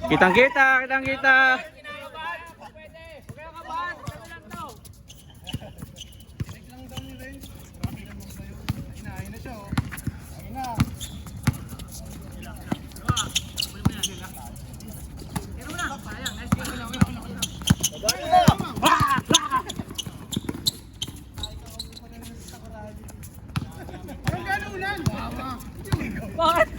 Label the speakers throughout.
Speaker 1: Kitang-kita, kitang-kita. Bakit?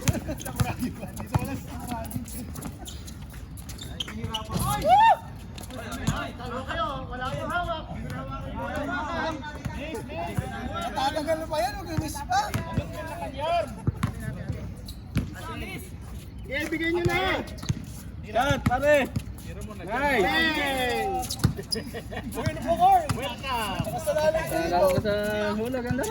Speaker 2: Tatagal pa yan, mag-miss pa. Ibigay nyo na.
Speaker 1: Shot, pare.
Speaker 2: Nice. Welcome. Kasalanan ko
Speaker 1: Lalo ka sa hula, ganda.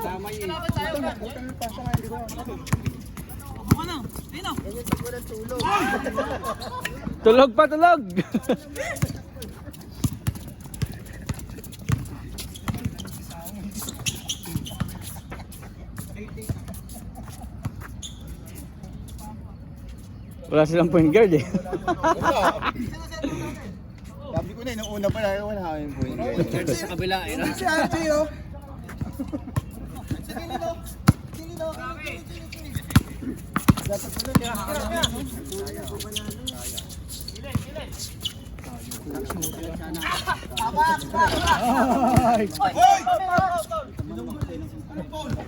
Speaker 1: Tulog pa, tulog. Wala silang point guard eh.
Speaker 2: Sabi ko na, nung una pa na, wala kami point guard.
Speaker 1: Sa kabila eh.
Speaker 2: Si RJ oh.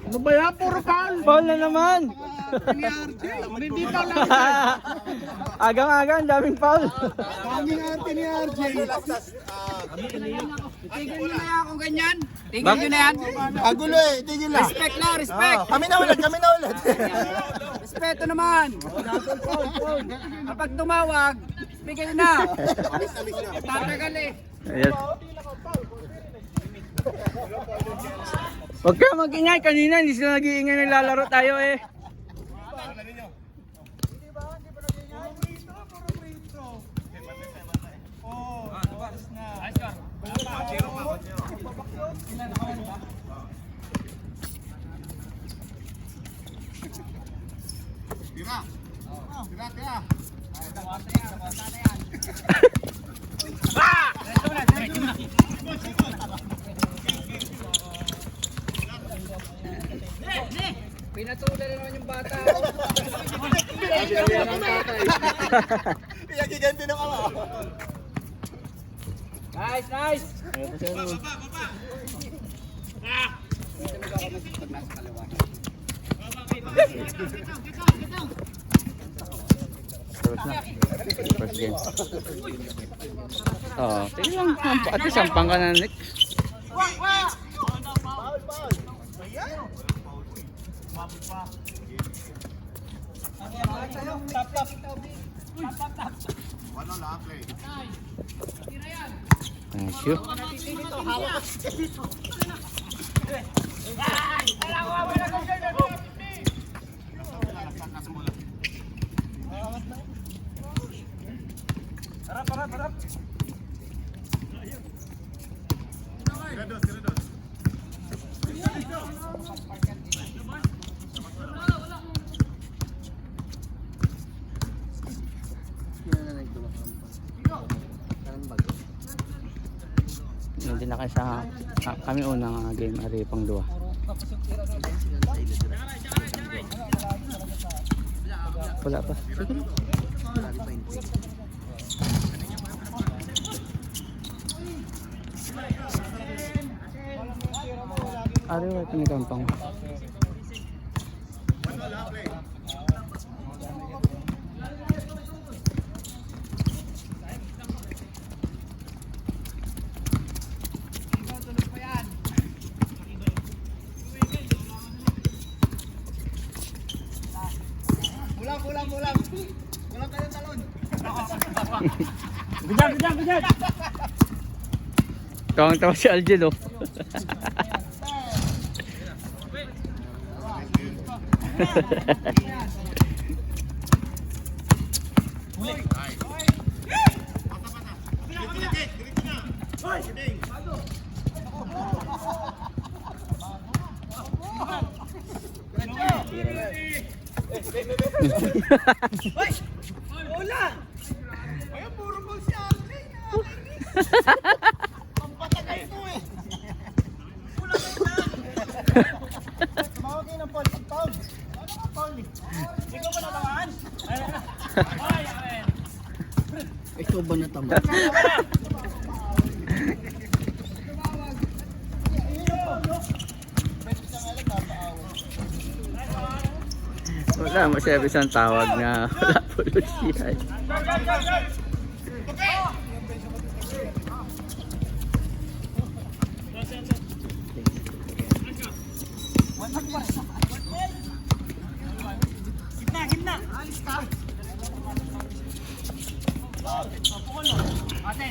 Speaker 2: Ano ba yan? Puro foul!
Speaker 1: Foul na naman!
Speaker 2: Ni RJ! Hindi foul lang!
Speaker 1: Agang-agang, daming foul!
Speaker 2: Daming arte ni RJ!
Speaker 3: Tigil nyo na yan kung ganyan. Tigil nyo na yan.
Speaker 2: Agulo eh, tigil lang!
Speaker 3: Respect lang, respect.
Speaker 2: Kami na ulit, kami na ulit!
Speaker 3: Respeto naman. Kapag tumawag, bigay na. Tatagal eh.
Speaker 1: Yes. Huwag ka mag-ingay, kanina hindi sila nag-iingay, naglalaro tayo eh.
Speaker 3: Pinatulan na naman yung bata.
Speaker 2: Iyagiganti ng ama!
Speaker 3: Nice, nice.
Speaker 1: Tapos na. First game. Oo, sige lang. At least sampang ka na, Nick. Nice you. Hindi na kayo sa kami unang game ari pang dua. Wala pa. Ari wala pinikampang.
Speaker 2: Walang kayong talon!
Speaker 1: Bijak. Tawang-tawa si Aljel oh.
Speaker 3: Bola!
Speaker 2: Ayun, puro ball si Andre. Pampatagal ko eh. Tumawag kayo ng Paul. Paul. Paul.
Speaker 3: Ikaw ba natamaan? Ay, amen.
Speaker 4: Ikaw ba natama?
Speaker 1: Wala mo siya isang tawag na wala po siya.
Speaker 3: Gitna, gitna. Alis ka. Ate.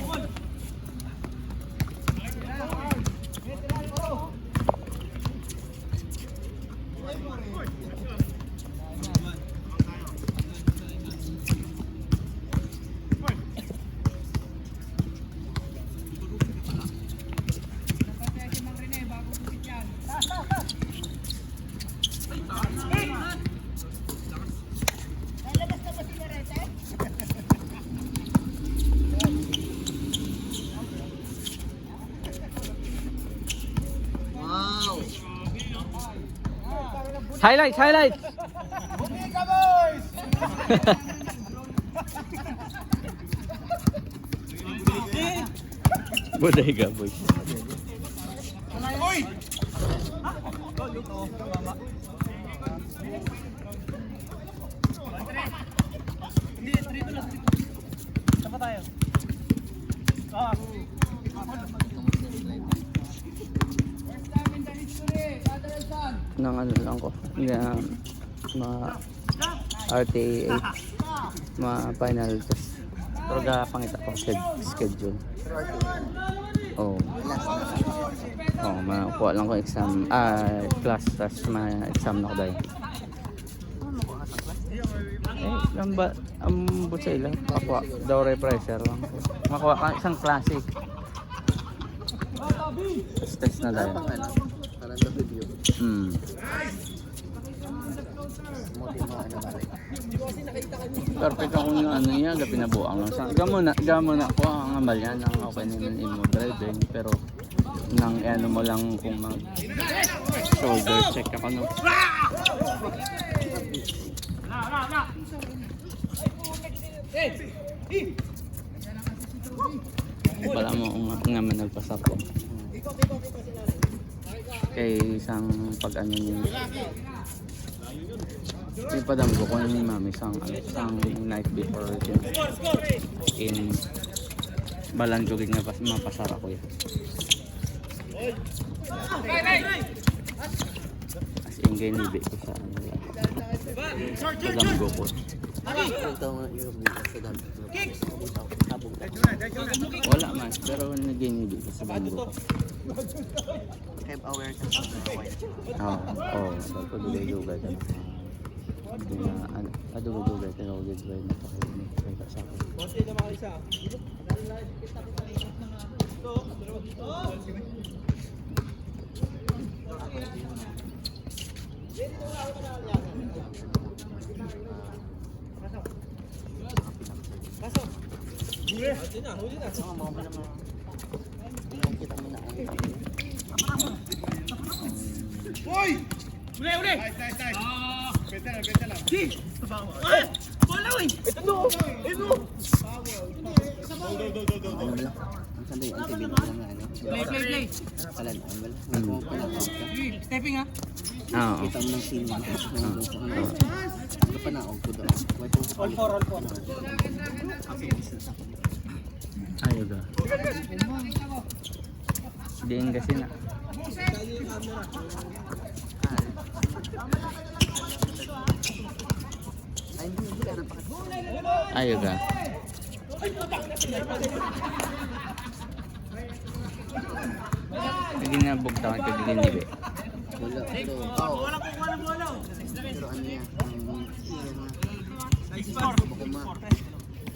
Speaker 4: Wow!
Speaker 1: Highlight, highlight.
Speaker 2: Bumika, boys!
Speaker 1: Bodega boy.
Speaker 2: Uy!
Speaker 3: Hindi, trito lang. Sapa tayo. Ah.
Speaker 1: Nang ano lang ko. Na RTA final test. Pero gapangita ko schedule. Oh. Oh, makuha lang ko exam class tas exam na ko dahil. Lamba ang butsa ila makuha daw refresher lang. Makuha ka isang klase. Test na dahil.
Speaker 4: Parang sa video. Motin mo ano ba rin?
Speaker 1: Perfect ako ng ano niya, pinabuang lang sa. Gamo na ko ang amal yan, ang okay naman imo driving, pero nang ano mo lang kung mag shoulder check ako no. Wala mo nga man nagpasap ko. Kay isang pag ano niya. Ipadam ko kung ni mami isang night before in balan ko nga mapasara ko yun. As in ginibi ko sa ano yan. Padam ko ko.
Speaker 4: Ito nga yung video sa dami. Habong
Speaker 1: Wala man, pero naginibi ko sa bangko ko.
Speaker 4: have awareness of the white.
Speaker 1: Oo, so pag-dugay ka na. Dugay ka na ako gagawin na pakita sa akin.
Speaker 2: Uy!
Speaker 3: Uli, uli.
Speaker 2: Nice. Benta lang.
Speaker 3: Bola, uy. Ito do. Ito.
Speaker 4: Ano lang? Ang sandali, ang sabihin ko lang ano.
Speaker 3: Play.
Speaker 4: Kalan, ano ba lang?
Speaker 3: Stepping ha.
Speaker 1: Oo.
Speaker 4: Kita mo ng sino. Ito pa na, ko doon.
Speaker 3: All four.
Speaker 1: Ayaw ka. Diin kasi na. Ayaw ka. Lagi na bugtakan ka ginibi.
Speaker 4: Wala, pero...
Speaker 3: Walang bola.
Speaker 4: Pero ano yan? Bukuma.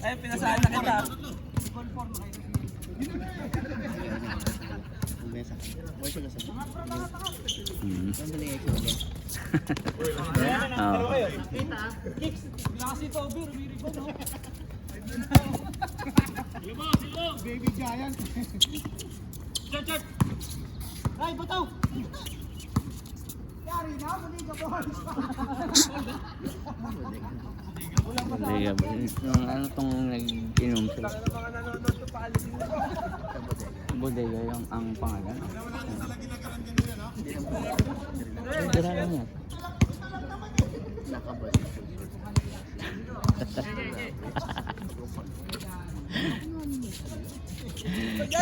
Speaker 3: Ay, pinasaan na kita.
Speaker 4: Ang mesa. Wala siya kasi.
Speaker 1: Hmm.
Speaker 4: Sandali ito ulit.
Speaker 1: Oo.
Speaker 3: Baby giant. Chart. Ay, butaw. Yari na, muli ka po.
Speaker 1: Bodega ba? Yung ano tong nag-inom sila? Bodega yung ang pangalan. Dira lang yan.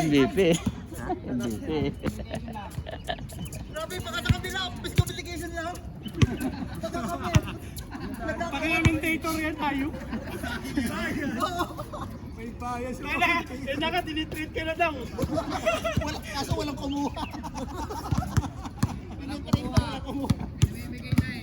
Speaker 1: MVP. MVP.
Speaker 3: Grabe, baka sa kabila, office communication lang. Pag-commentator yan tayo. May bias. Kaya ka, tinitreat ka na daw. Kaso walang kumuha. Pinagpatay mo walang kumuha. Bibigay na eh.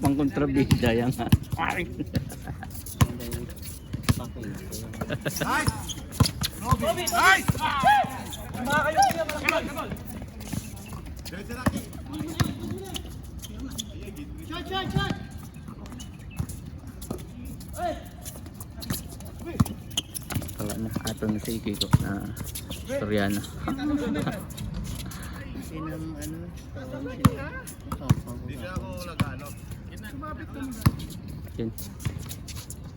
Speaker 1: pang kontrabida yan nga.
Speaker 3: Nice! Mga kayo niya, malaki gol. Shot!
Speaker 1: Kala na ato na si Kiko na Soriano.
Speaker 4: Sinang ano?
Speaker 2: Hindi na ako nag-ano.
Speaker 1: Yan.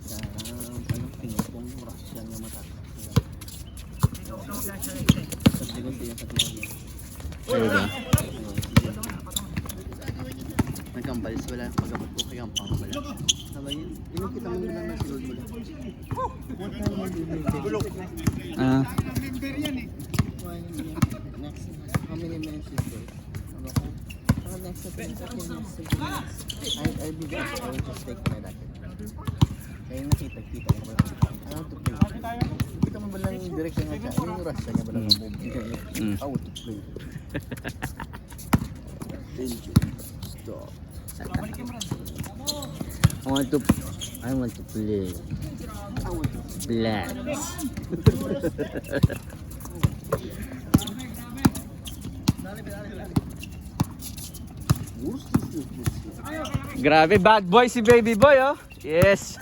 Speaker 4: Ano pingpong Russia nga mata. Sabi ko siya sa kanya.
Speaker 1: Ayun ba?
Speaker 4: Nagkambalis wala pagabot ko kay Ampang wala. Sabi yun, yung kita mo lang na silod wala.
Speaker 1: Ah,
Speaker 3: Member yan eh.
Speaker 4: Next, how many minutes is there? Ano ko? Next na 10 minutes. I'll be back. I will just take my racket. Kaya nakita ko ba? How to play? Kita mo ba lang yung direction nga siya? Yung Russia niya ba lang ang move? How to play? Stop.
Speaker 1: I want to play. Black. Grabe, bad boy si baby boy, oh. Yes.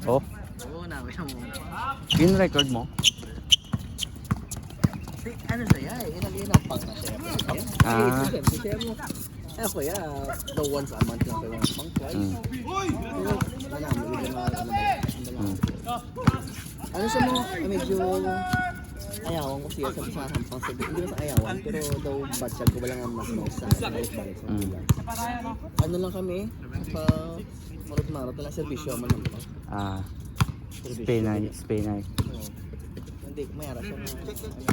Speaker 1: Oh,
Speaker 4: Oo, namin siya mo.
Speaker 1: in-record mo?
Speaker 4: Ano siya? Inalina pang na siya.
Speaker 1: Ah.
Speaker 4: Siya mo. Ako ya, the once a month lang kayo. Pang twice. Wala mo, hindi na ano sa mo, medyo ayawan ko siya sa hampang sa hindi na sa ayawan, pero daw batsyag ko walang mas sa balik-balik sa nila. Ano lang kami, sa marot-marot lang, servisyo man lang pa.
Speaker 1: Ah. Spain night.
Speaker 4: Hindi, mayara siya na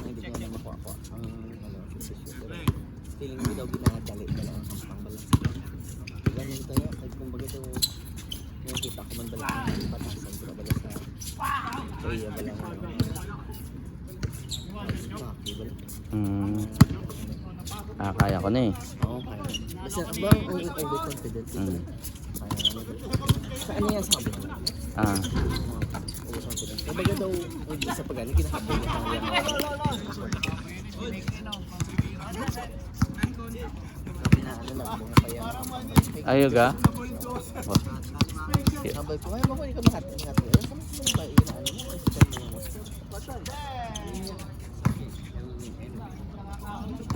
Speaker 4: hindi ko na makuha-kuha. Ang servisyo. Feeling mo daw ginadali na lang ang hampang balas. Ganun tayo, kumbaga daw yung kita ko man bala ang patasan ko na bala sa area bala mo.
Speaker 1: Kaya ko na eh.
Speaker 4: Oo, kaya. Basta bang ang overconfident ito. Sa ano yan sabi mo? Overconfident. Kumbaga daw, sa pagani, kinahabol niya ang yan. Ano lang, bunga pa yan.
Speaker 1: Ayog ah.
Speaker 4: Sabay ko, ay makuha ka mahati. Sama ba inaano mo?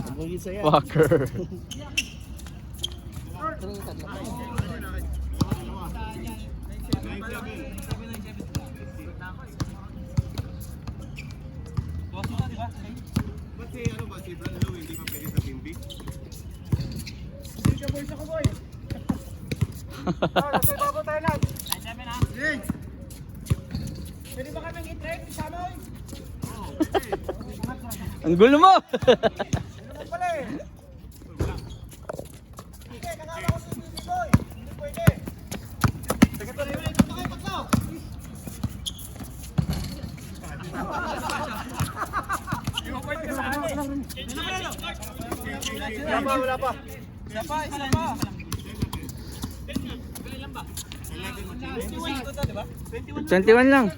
Speaker 4: Abugin sa'yo.
Speaker 1: Walker.
Speaker 2: Ba't si ano ba, si Brad Lou hindi pa pwede sa Team B?
Speaker 3: Hindi ka boy sa kuboy. Nasa ibabaw tayo lang. Pwede ba kaming i-trade? Isama ko.
Speaker 1: Ang gulo mo!
Speaker 3: Wala pa.
Speaker 1: 21 lang.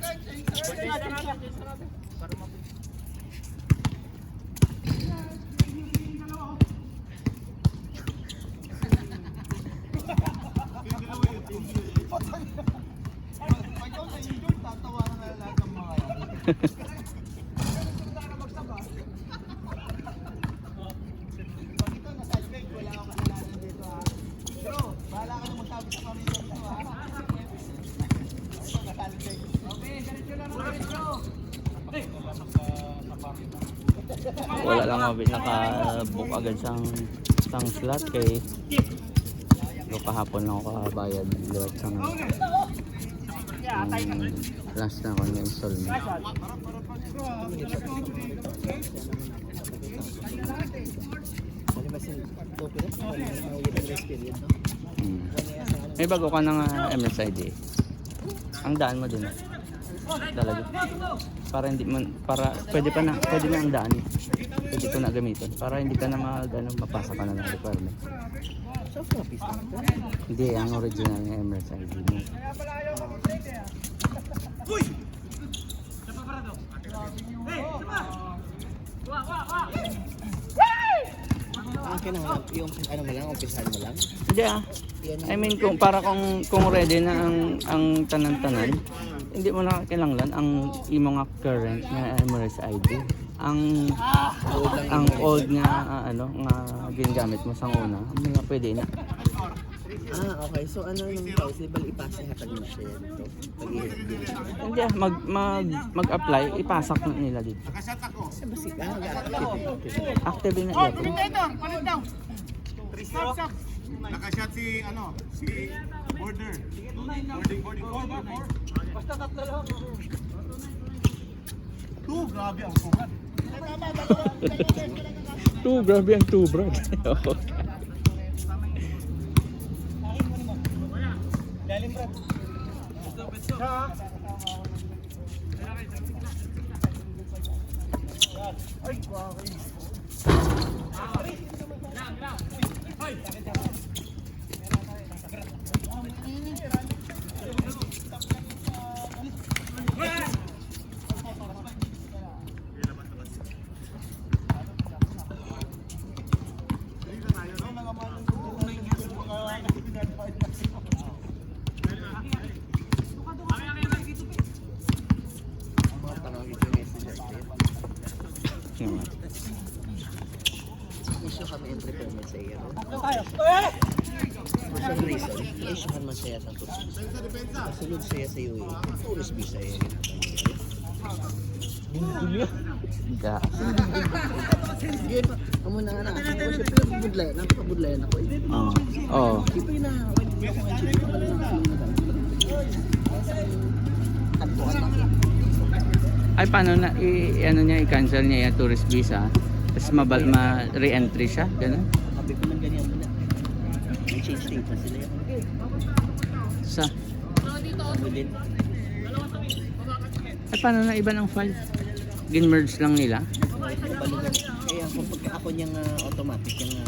Speaker 1: Wala lang ako naka-book agad sang slot kay kahapon lang ako kabayad liwat sang last na ako na installment. May bago ka ng MSID. Ang daan mo dun. Talaga. Para hindi mo pwede na ang daan. Pwede ko na gamitin para hindi ka na mapasa ka na ng requirement.
Speaker 4: Soft copies lang ito.
Speaker 1: Hindi, ang original ng MSID mo.
Speaker 4: Ang kailangan, yung ano mo lang, umpisahan mo lang.
Speaker 1: Hindi I mean kung ready na ang tanan-tanan, hindi mo na kailangan ang imong nga current na MSID. Ang old nga nga ginagamit mo sang una, mga pwede na.
Speaker 4: Okay. So ano yung possible ipasa hatag mo siya dito? Pag-ihirap din.
Speaker 1: Hindi mag-apply, ipasak na nila dito.
Speaker 4: Sa basic,
Speaker 1: Active na
Speaker 3: Oh,
Speaker 1: ito.
Speaker 3: Predator! Palit daw! Stop! Nakashot si border. Boarding. Basta tatlo lang. Grabe ang sukat.
Speaker 1: Grabe ang bro.
Speaker 3: Lalim, Brad. Ay, grabe.
Speaker 4: Issue kami entry permit sa iyo. For some reason, issuehan man siya sa tourist. Kasulod siya sa iyo. Tourist visa yan. Yun, amo na nga na. Nakapabudlayan ako eh.
Speaker 1: Oo.
Speaker 4: Di pa yun na.
Speaker 1: Ay paano na i-cancel niya yung tourist visa? Tapos ma-re-entry siya, gano'n?
Speaker 4: Sabi ko man ganyan muna. May change date na sila yan.
Speaker 1: Sa?
Speaker 4: Within.
Speaker 1: Ay paano na iba ng file? Gin-merge lang nila?
Speaker 4: Balugan. Kaya kung ako niyang automatic yung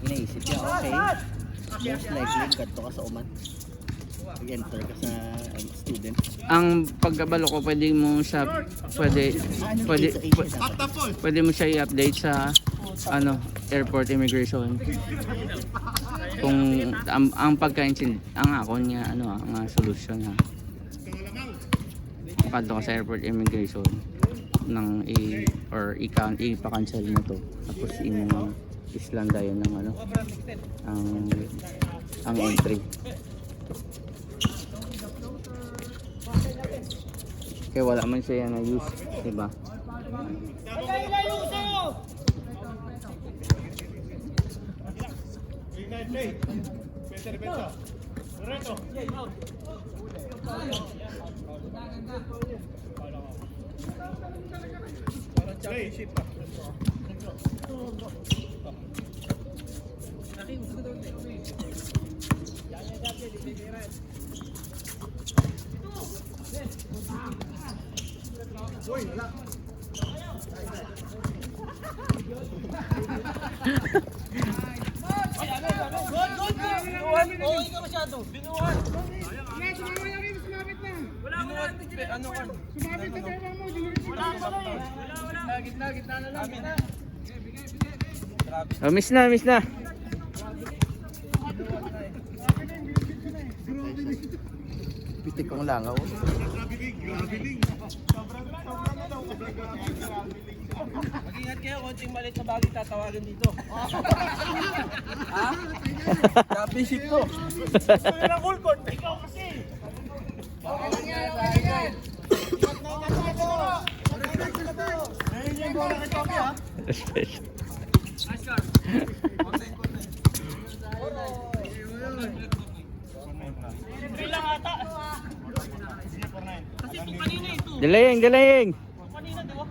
Speaker 4: inaisip niya, okay. Most likely, ganito ka sa uman. Mag-enter ka sa student.
Speaker 1: Ang pagkabalo ko pwede mo siya i-update sa airport immigration. Kung ang pagka-intindi ang ako niya ang solution ha. Kadto ka sa airport immigration nang i-cancel mo to. Tapos imong islandayan ng ang entry. Kaya wala man siya na use, diba?
Speaker 4: Oo, ikaw masyado. Binuhan. Ano kan?
Speaker 1: Oh, miss na, miss na. Pitik kong langaw.
Speaker 4: Mag-ingat kayo, konting malit na bagay tatawagan dito. Ha? Copy ship to.
Speaker 3: Ikaw kasi.
Speaker 1: Special.
Speaker 3: Bilang ata. Kasi kung kanina ito.
Speaker 1: Delaying, delaying.
Speaker 3: Kanina, di ba?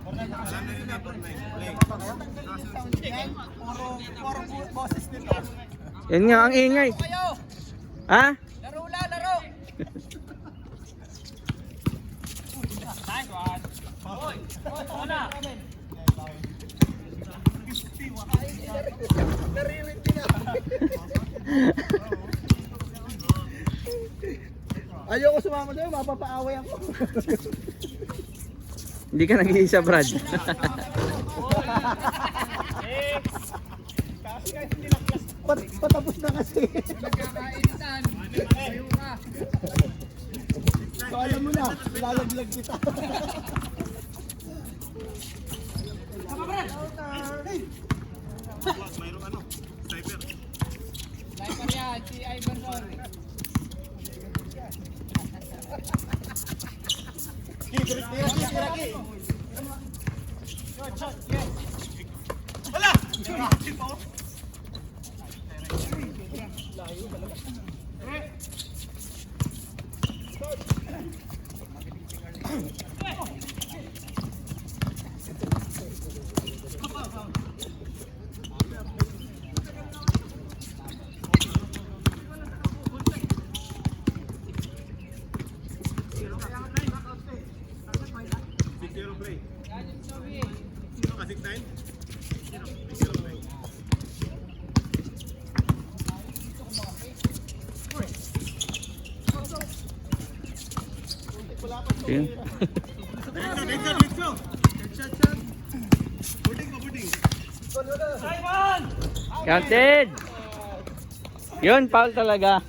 Speaker 4: Puro boses nito.
Speaker 1: Yan nga ang ingay. Ha?
Speaker 4: Laro la, laro.
Speaker 3: Nice one. Hoy, wala.
Speaker 4: Ayoko sumama sa'yo, mapapaaway ako.
Speaker 1: Hindi ka nag-iisa, Brad.
Speaker 4: Patapos na kasi. So alam mo na, ilalaglag kita.
Speaker 1: Yun. Counted! Yun, foul talaga.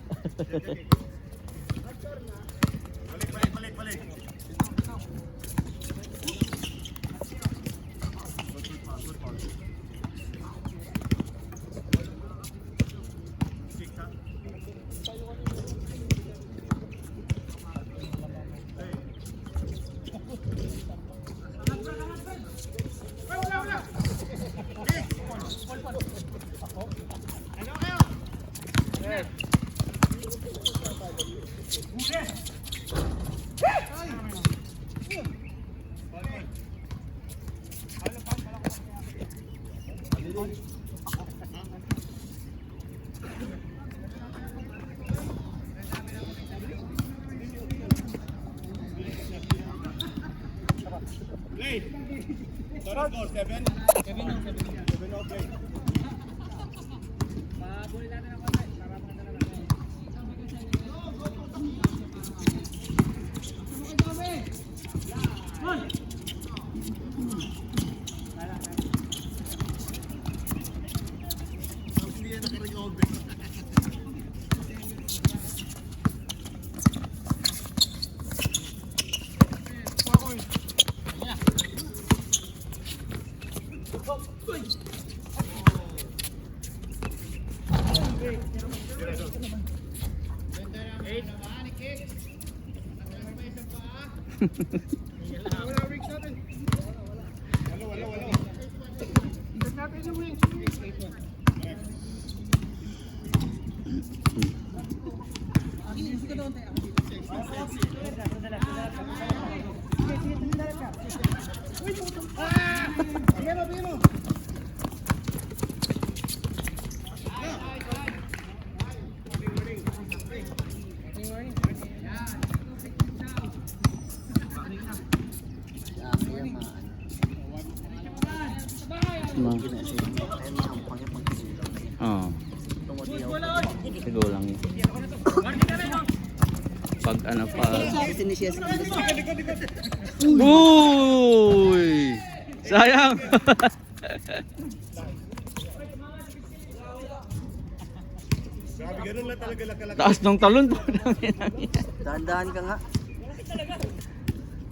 Speaker 1: No.
Speaker 4: Ginasa yun. Kaya may hampang yung pagkisita.
Speaker 1: Oo.
Speaker 4: Tumodi ako.
Speaker 1: Siguro lang yun. Pag ano pa.
Speaker 4: Kasi ni Siya sa
Speaker 1: Uy! Sayang!
Speaker 3: Grabe, ganun lang talaga lakalaki.
Speaker 1: Taas ng talon po.
Speaker 4: Dahan-dahan ka nga.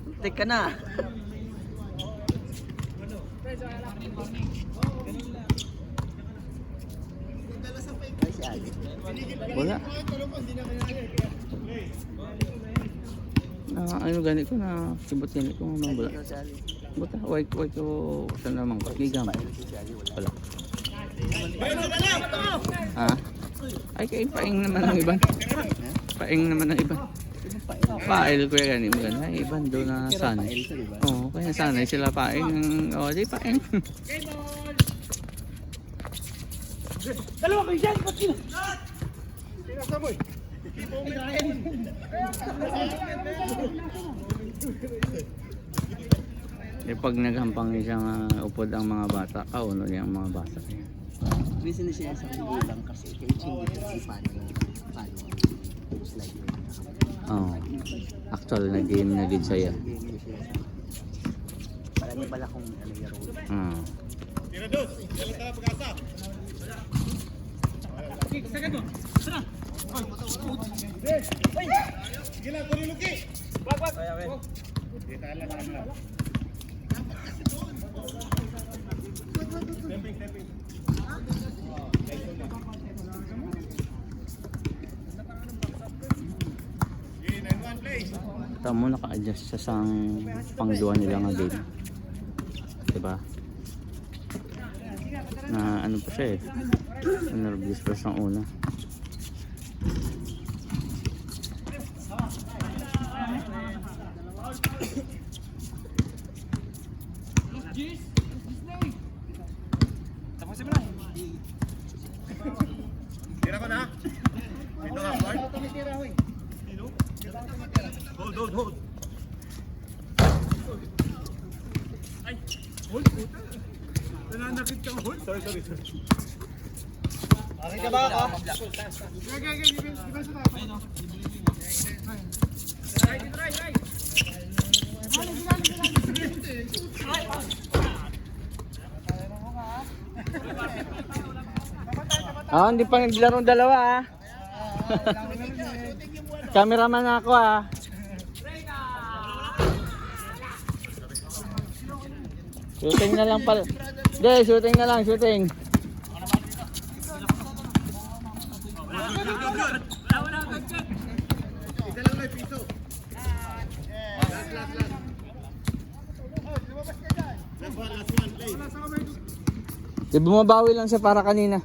Speaker 4: Muntik ka na. Ay, si Ali.
Speaker 1: Wala. Ano gani ko na sibot gani ko mga bula.
Speaker 4: Ikaw si Ali.
Speaker 1: Buta, wait ko sa naman ko. Gigam.
Speaker 4: Paano si Ali? Wala.
Speaker 1: Wala. Ha? Ay, kay paing naman ng iban. Paing naman ng iban. Pail ko yan gani mo gani. Ay, iban doon na sanay.
Speaker 4: Pail ka, diba?
Speaker 1: Oo, kaya sanay sila paing. O, di paing.
Speaker 3: Dalawa kayo dyan! Ba't sila? Tingnan sa boy!
Speaker 1: Pag naghampang siyang upod ang mga bata, kauno niya ang mga bata.
Speaker 4: Busy na siya sa gulang kasi kaya hindi ko si paano post like yun.
Speaker 1: Oo. Actual na game na gid saya.
Speaker 4: Game niya siya. Parang may bala kong ano yaro.
Speaker 3: Tira dos! Yalan tara pag-asa! Sige lang, kunin Luki! Wag! Kita lang lang. Stepping. Okay, 9-1 play.
Speaker 1: Tamo naka-adjust sa sang pangduan nila nga game. Diba? Na ano pa siya eh. Nervous pa siyang una.
Speaker 3: Tira ko na. Dito ka, Bart. Hold. Ay, hold. Nananakit kang hold. Sorry. Okay ka ba ako?
Speaker 1: Hindi pa naglaro dalawa ah. Cameraman ako ah. Shooting na lang pala. Hindi, shooting na lang, shooting.
Speaker 3: Isa lang may piso. Last. Last one, play.
Speaker 1: Di bumabawi lang siya para kanina.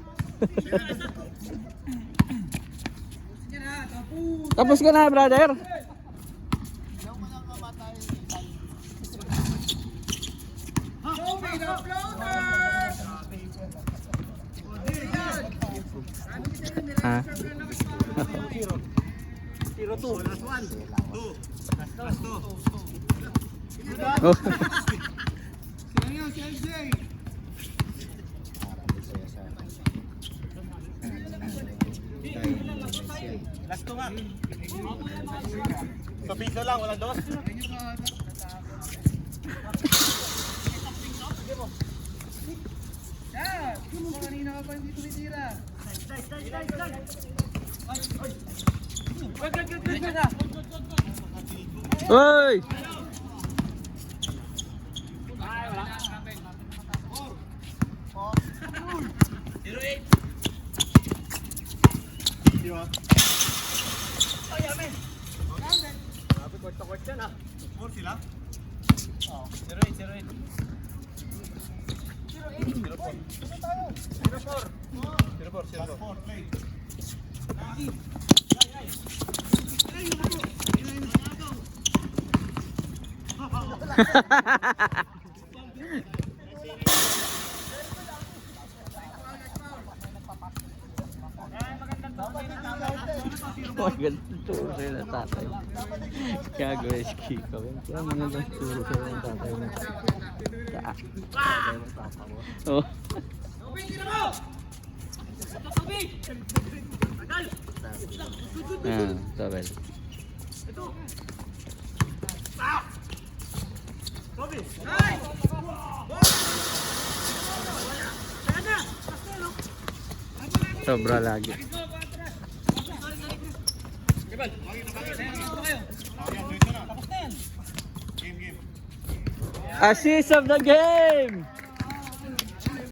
Speaker 1: Tapos ka na, brother. Ha?
Speaker 3: Tiro 2. Last one. 2. Last 2.
Speaker 1: Oh.
Speaker 3: Last 2 man. So piso lang, wala dos.
Speaker 1: Hoy!
Speaker 3: Four sila? Oo. 0-8. 0-4, play.
Speaker 1: Oh my God, ito sila tatay. Gago is Kiko. Kaya mga lang turo sa yung tatay mo.
Speaker 4: Tatay mo, papa mo.
Speaker 1: Oh. Ah, tawel. Sobra lagi. Assist of the game!